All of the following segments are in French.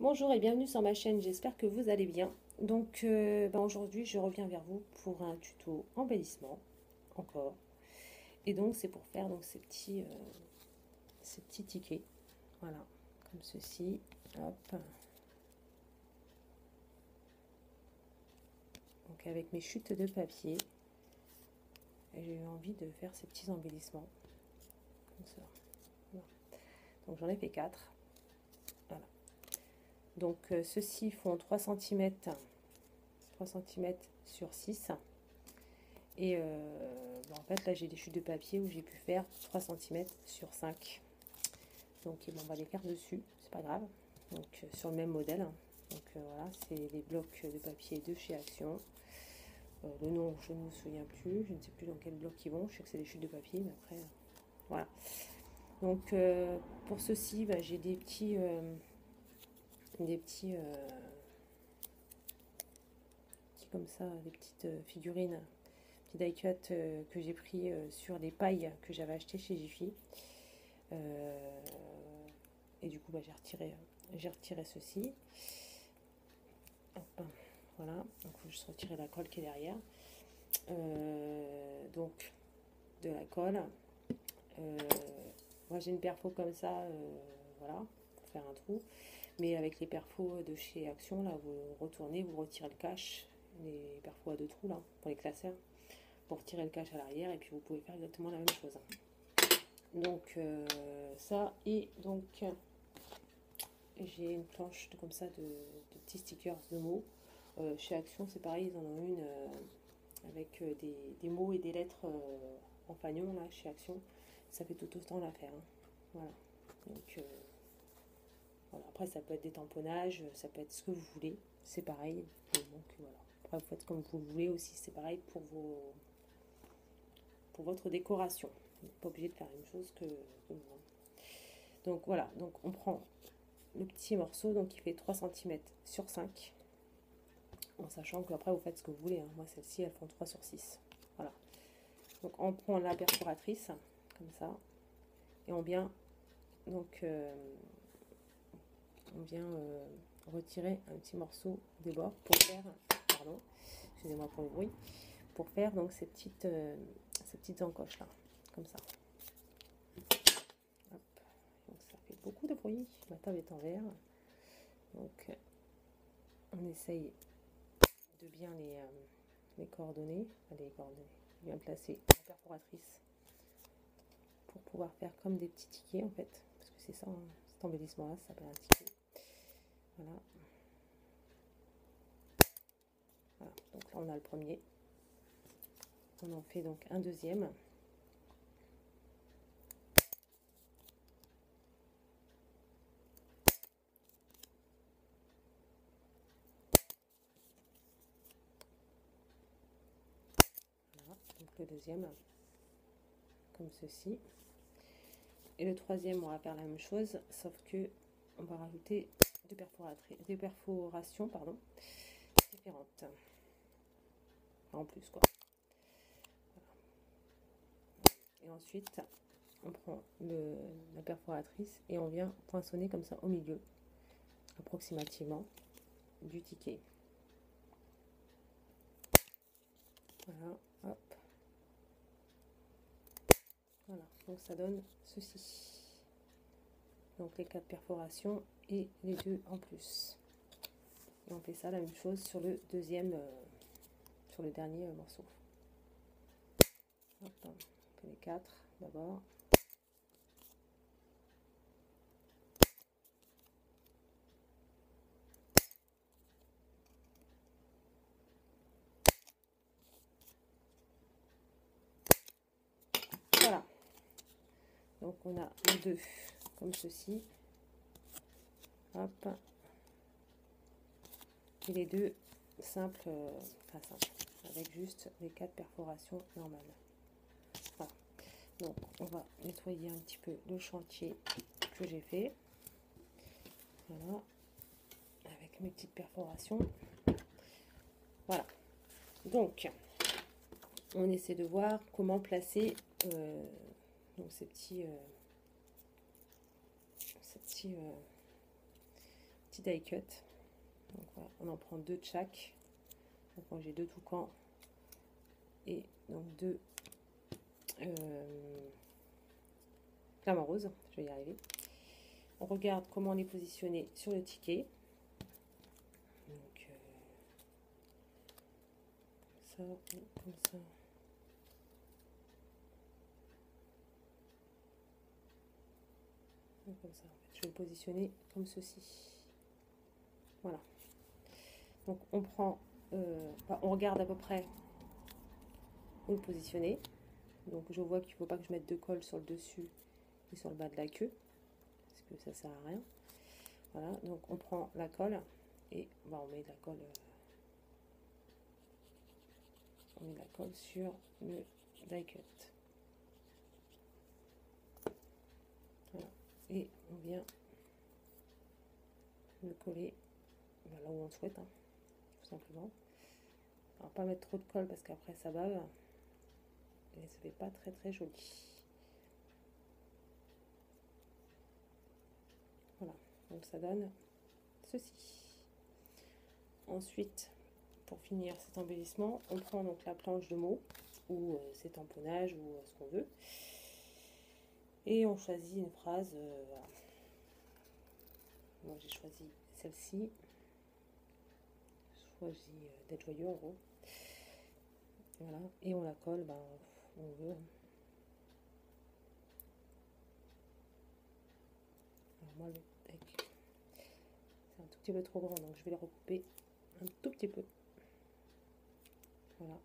Bonjour et bienvenue sur ma chaîne, j'espère que vous allez bien. Donc aujourd'hui je reviens vers vous pour un tuto embellissement, encore. Et donc c'est pour faire donc ces petits tickets, voilà, comme ceci, hop. Donc avec mes chutes de papier, j'ai eu envie de faire ces petits embellissements, comme ça. Voilà. Donc j'en ai fait 4, voilà. Donc ceux-ci font 3 cm, 3 cm sur 6. Et en fait, là, j'ai des chutes de papier où j'ai pu faire 3 cm sur 5. Donc, bon, on va les faire dessus, c'est pas grave. Donc, sur le même modèle. Donc, voilà, c'est les blocs de papier de chez Action. Le nom, je ne me souviens plus. Je ne sais plus dans quel bloc ils vont. Je sais que c'est des chutes de papier, mais après, voilà. Donc, pour ceci, bah, j'ai des petits comme ça, des petites figurines die cut que j'ai pris sur les pailles que j'avais achetées chez Jiffy. Et du coup, bah, j'ai retiré ceci. Hop, voilà, donc il faut juste retirer la colle qui est derrière. Donc, de la colle. Euh, Moi, j'ai une perfo comme ça, voilà, pour faire un trou. Mais avec les perfos de chez Action, là, vous retournez, vous retirez le cache, les perfos à deux trous, là, pour les classeurs. Pour retirer le cache à l'arrière, et puis vous pouvez faire exactement la même chose. Donc ça, et donc j'ai une planche comme ça de petits stickers de mots. Chez Action, c'est pareil, ils en ont une avec des mots et des lettres en fanion, là, chez Action. Ça fait tout autant l'affaire, hein. Voilà. Donc voilà. Après, ça peut être des tamponnages, ça peut être ce que vous voulez. C'est pareil. Et donc voilà. Après, vous faites comme vous voulez aussi. C'est pareil pour votre décoration. Vous n'êtes pas obligé de faire la même chose que moi. Donc voilà. Donc on prend le petit morceau, donc il fait 3 cm sur 5, en sachant qu'après vous faites ce que vous voulez, hein. Moi celles-ci elles font 3 sur 6, voilà. Donc on prend la perforatrice comme ça et on vient donc retirer un petit morceau des bords pour faire, pardon, excusez-moi pour le bruit, pour faire donc ces petites encoches là, comme ça. Hop. Donc ça fait beaucoup de bruit, ma table est en verre, donc on essaye de bien les coordonnées, bien placer la perforatrice pour pouvoir faire comme des petits tickets en fait, parce que c'est ça, hein, cet embellissement là, ça s'appelle un ticket. Voilà. Voilà, donc là on a le premier, on en fait donc un deuxième. Voilà, donc le deuxième, comme ceci. Et le troisième, on va faire la même chose, sauf que on va rajouter des perforations pardon, différentes. Enfin, en plus quoi. Et ensuite, on prend la perforatrice et on vient poinçonner comme ça au milieu, approximativement, du ticket. Voilà, hop. Voilà, donc ça donne ceci. Donc les 4 perforations et les 2 en plus. Et on fait ça la même chose sur le deuxième, sur le dernier morceau. Hop, on fait les 4 d'abord. Voilà. Donc on a les 2 comme ceci. Hop. Et les 2 simples, enfin simples, avec juste les 4 perforations normales. Voilà. Donc on va nettoyer un petit peu le chantier que j'ai fait. Voilà. Avec mes petites perforations. Voilà. Donc on essaie de voir comment placer donc ces petits petit die cut. Donc voilà, on en prend 2 de chaque. Donc moi j'ai 2 toucans et donc 2 flamants roses. Je vais y arriver. On regarde comment on est positionné sur le ticket. Donc comme ça, comme ça. Comme ça. En fait, je vais le positionner comme ceci. Voilà. Donc on prend, on regarde à peu près où le positionner. Donc je vois qu'il ne faut pas que je mette de colle sur le dessus et sur le bas de la queue, parce que ça sert à rien. Voilà, donc on prend la colle et bah, on met de la colle. On met de la colle sur le die cut. Voilà. Et on vient le coller là où on souhaite, hein, tout simplement. Alors pas mettre trop de colle parce qu'après ça bave et ça fait pas très très joli. Voilà, donc ça donne ceci. Ensuite, pour finir cet embellissement, on prend donc la planche de mots ou ces tamponnages ou ce qu'on veut et on choisit une phrase. Voilà. Moi j'ai choisi celle-ci. Choisis d'être joyeux en gros. Voilà, et on la colle, ben, on veut. Alors moi, c'est un tout petit peu trop grand, donc je vais le recouper un tout petit peu. Voilà.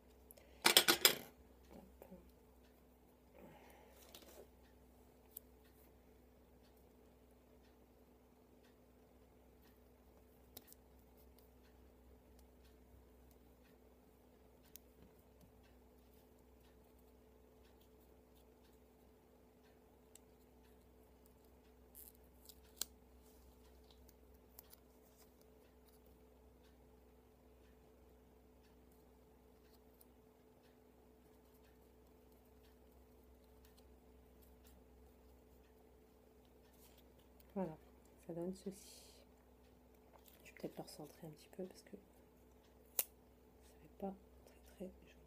Voilà, ça donne ceci. Je vais peut-être le recentrer un petit peu parce que ça fait pas très très joli.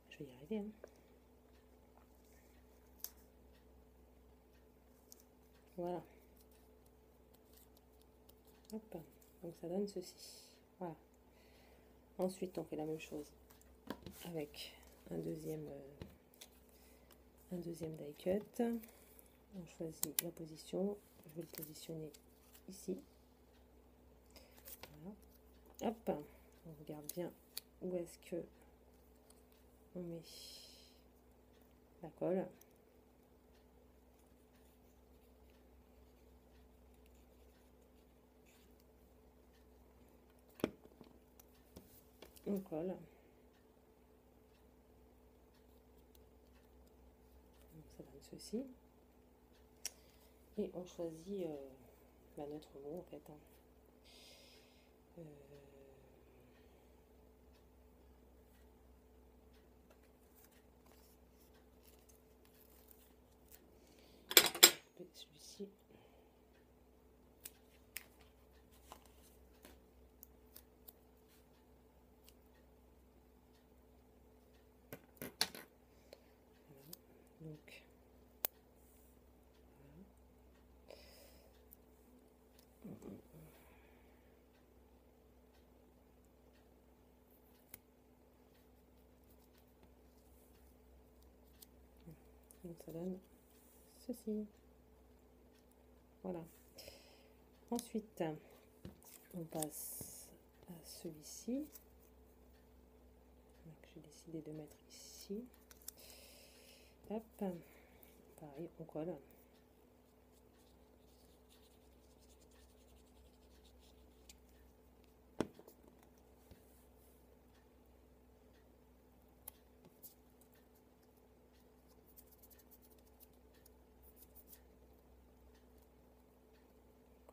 Je vais y arriver, hein. Voilà. Hop. Donc ça donne ceci. Voilà. Ensuite, on fait la même chose avec un deuxième die cut. On choisit la position. Je vais le positionner ici. Voilà. Hop. On regarde bien où est-ce que on met la colle. On colle. Donc ça donne ceci. Et on choisit notre mot en fait. Hein. Celui-ci. Voilà. Donc donc ça donne ceci. Voilà. Ensuite, on passe à celui-ci. J'ai décidé de mettre ici. Hop. Pareil, on colle.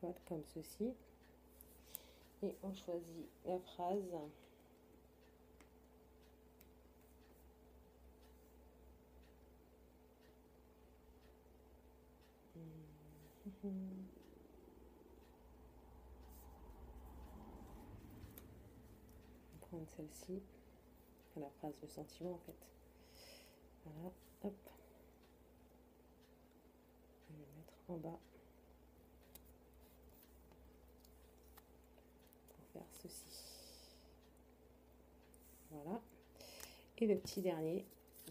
Colle comme ceci. Et on choisit la phrase. On va prendre celle-ci. La phrase, le sentiment en fait. Voilà, hop. Je vais le mettre en bas pour faire ceci. Voilà. Et le petit dernier,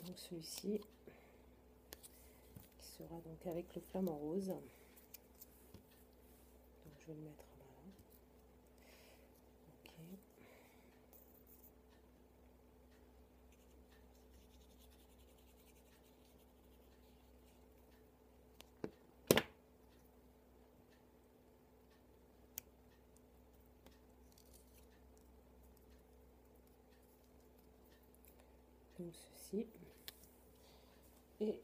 donc celui-ci, qui sera donc avec le flamant rose. Donc je vais le mettre là. Ok. Donc ceci. Et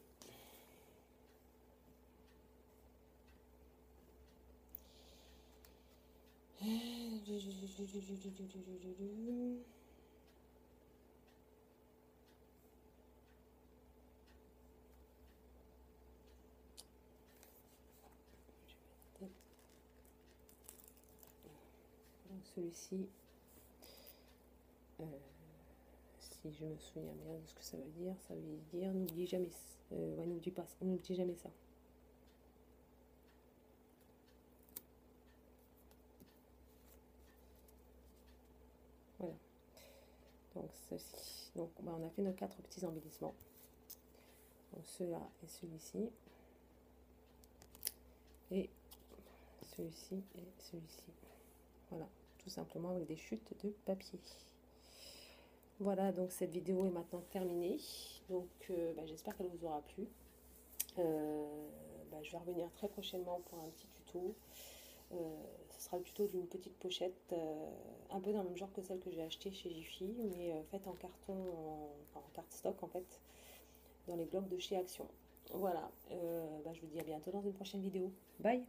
celui-ci, si je me souviens bien de ce que ça veut dire n'oublie jamais, ouais, n'oublie jamais ça. Voilà. Donc ceci. Donc bah, on a fait nos 4 petits embellissements. Donc ceux-là et celui-ci. Et celui-ci et celui-ci. Voilà, tout simplement avec des chutes de papier. Voilà, donc cette vidéo est maintenant terminée. Donc bah, j'espère qu'elle vous aura plu. Bah, je vais revenir très prochainement pour un petit tuto. Ce sera le tuto d'une petite pochette, un peu dans le même genre que celle que j'ai achetée chez Jiffy, mais faite en carton, en cardstock en fait, dans les blocs de chez Action. Voilà, bah, je vous dis à bientôt dans une prochaine vidéo. Bye!